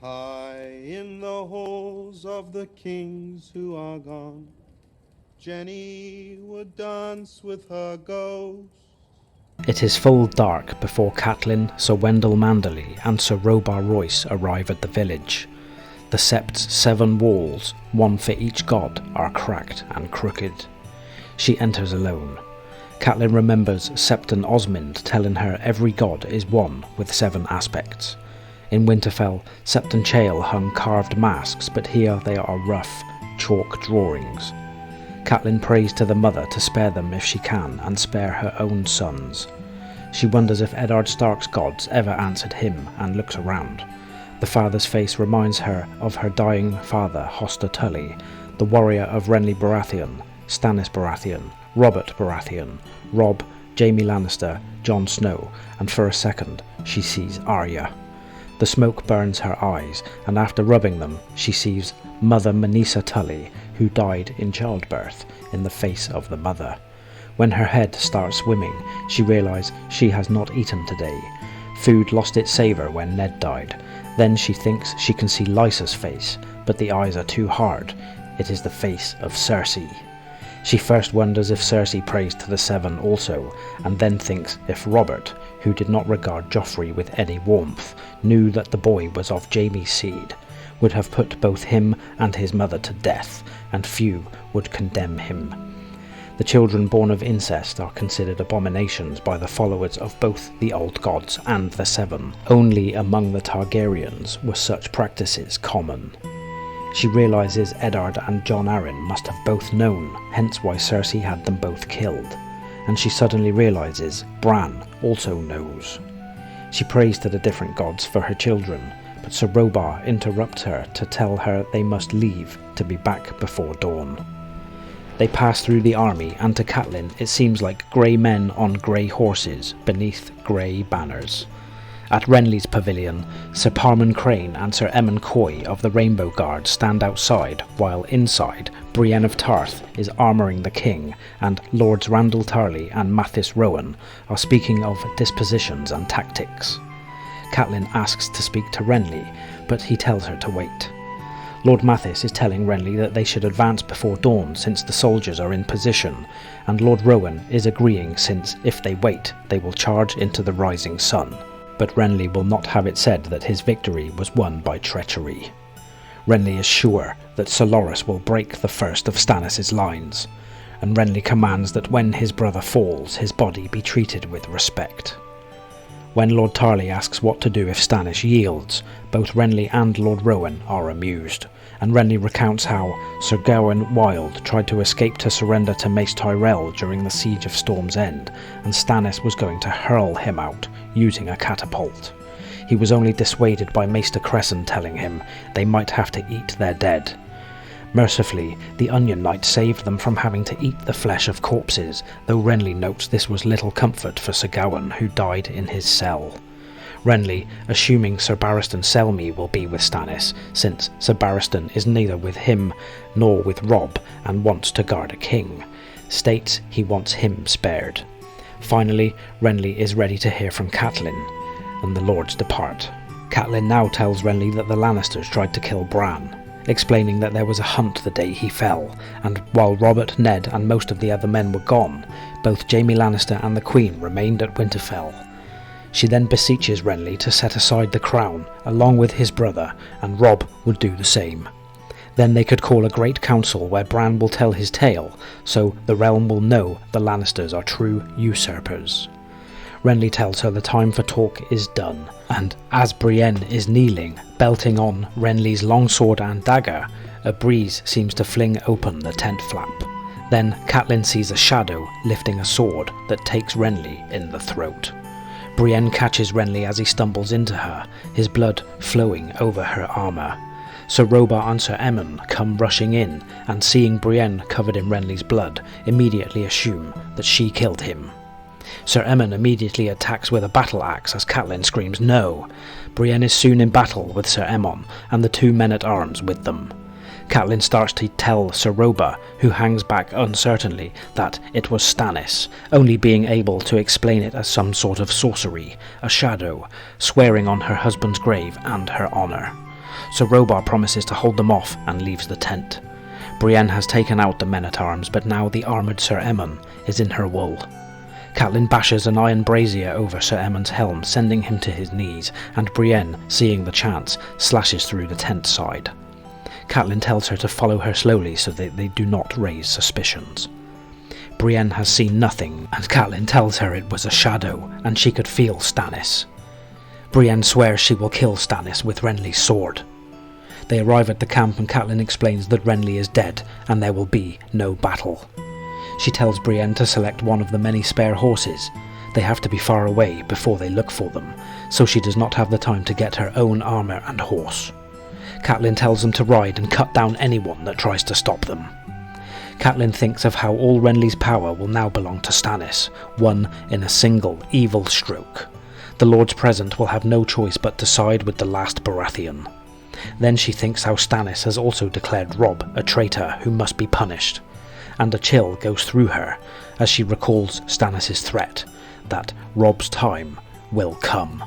High in the halls of the kings who are gone, Jenny would dance with her ghost. It is full dark before Catelyn, Sir Wendell Manderley and Sir Robar Royce arrive at the village. The Sept's 7 walls, one for each god, are cracked and crooked. She enters alone. Catelyn remembers Septon Osmond telling her every god is one with 7 aspects. In Winterfell, Septon Chael hung carved masks, but here they are rough, chalk drawings. Catelyn prays to the mother to spare them if she can, and spare her own sons. She wonders if Eddard Stark's gods ever answered him, and looks around. The father's face reminds her of her dying father, Hoster Tully, the warrior of Renly Baratheon, Stannis Baratheon, Robert Baratheon, Robb, Jaime Lannister, Jon Snow, and for a second she sees Arya. The smoke burns her eyes, and after rubbing them, she sees Mother Manisa Tully, who died in childbirth, in the face of the mother. When her head starts swimming, she realises she has not eaten today. Food lost its savour when Ned died. Then she thinks she can see Lysa's face, but the eyes are too hard. It is the face of Cersei. She first wonders if Cersei prays to the 7 also, and then thinks if Robert, who did not regard Joffrey with any warmth, knew that the boy was of Jaime's seed, would have put both him and his mother to death, and few would condemn him. The children born of incest are considered abominations by the followers of both the old gods and the 7. Only among the Targaryens were such practices common. She realises Eddard and Jon Arryn must have both known, hence why Cersei had them both killed. And she suddenly realises Bran also knows. She prays to the different gods for her children, but Sir Robar interrupts her to tell her they must leave to be back before dawn. They pass through the army, and to Catelyn it seems like grey men on grey horses beneath grey banners. At Renly's pavilion, Sir Parman Crane and Sir Emmon Coy of the Rainbow Guard stand outside, while inside, Brienne of Tarth is armouring the king, and Lords Randall Tarley and Mathis Rowan are speaking of dispositions and tactics. Catelyn asks to speak to Renly, but he tells her to wait. Lord Mathis is telling Renly that they should advance before dawn since the soldiers are in position, and Lord Rowan is agreeing since, if they wait, they will charge into the rising sun. But Renly will not have it said that his victory was won by treachery. Renly is sure that Sir Loras will break the first of Stannis' lines, and Renly commands that when his brother falls, his body be treated with respect. When Lord Tarley asks what to do if Stannis yields, both Renly and Lord Rowan are amused, and Renly recounts how Sir Gawain Wild tried to escape to surrender to Mace Tyrell during the siege of Storm's End, and Stannis was going to hurl him out using a catapult. He was only dissuaded by Maester Cresson telling him they might have to eat their dead. Mercifully, the Onion Knight saved them from having to eat the flesh of corpses, though Renly notes this was little comfort for Sir Gawain, who died in his cell. Renly, assuming Sir Barristan Selmy will be with Stannis, since Sir Barristan is neither with him nor with Robb and wants to guard a king, states he wants him spared. Finally, Renly is ready to hear from Catelyn, and the lords depart. Catelyn now tells Renly that the Lannisters tried to kill Bran, explaining that there was a hunt the day he fell, and while Robert, Ned and most of the other men were gone, both Jaime Lannister and the Queen remained at Winterfell. She then beseeches Renly to set aside the crown, along with his brother, and Robb would do the same. Then they could call a great council where Bran will tell his tale, so the realm will know the Lannisters are true usurpers. Renly tells her the time for talk is done, and as Brienne is kneeling, belting on Renly's longsword and dagger, a breeze seems to fling open the tent flap. Then Catelyn sees a shadow lifting a sword that takes Renly in the throat. Brienne catches Renly as he stumbles into her, his blood flowing over her armour. Sir Robar and Sir Emmon come rushing in, and seeing Brienne covered in Renly's blood, immediately assume that she killed him. Sir Emmon immediately attacks with a battle axe as Catelyn screams no. Brienne is soon in battle with Sir Emmon, and the 2 men-at-arms with them. Catelyn starts to tell Sir Robar, who hangs back uncertainly, that it was Stannis, only being able to explain it as some sort of sorcery, a shadow, swearing on her husband's grave and her honour. so Robar promises to hold them off and leaves the tent. Brienne has taken out the men-at-arms, but now the armoured Sir Aemon is in her wool. Catelyn bashes an iron brazier over Sir Aemon's helm, sending him to his knees, and Brienne, seeing the chance, slashes through the tent side. Catelyn tells her to follow her slowly so that they do not raise suspicions. Brienne has seen nothing, and Catelyn tells her it was a shadow, and she could feel Stannis. Brienne swears she will kill Stannis with Renly's sword. They arrive at the camp and Catelyn explains that Renly is dead, and there will be no battle. She tells Brienne to select one of the many spare horses. They have to be far away before they look for them, so she does not have the time to get her own armour and horse. Catelyn tells them to ride and cut down anyone that tries to stop them. Catelyn thinks of how all Renly's power will now belong to Stannis, won in a single evil stroke. The Lords present will have no choice but to side with the last Baratheon. Then she thinks how Stannis has also declared Robb a traitor who must be punished, and a chill goes through her as she recalls Stannis' threat that Robb's time will come.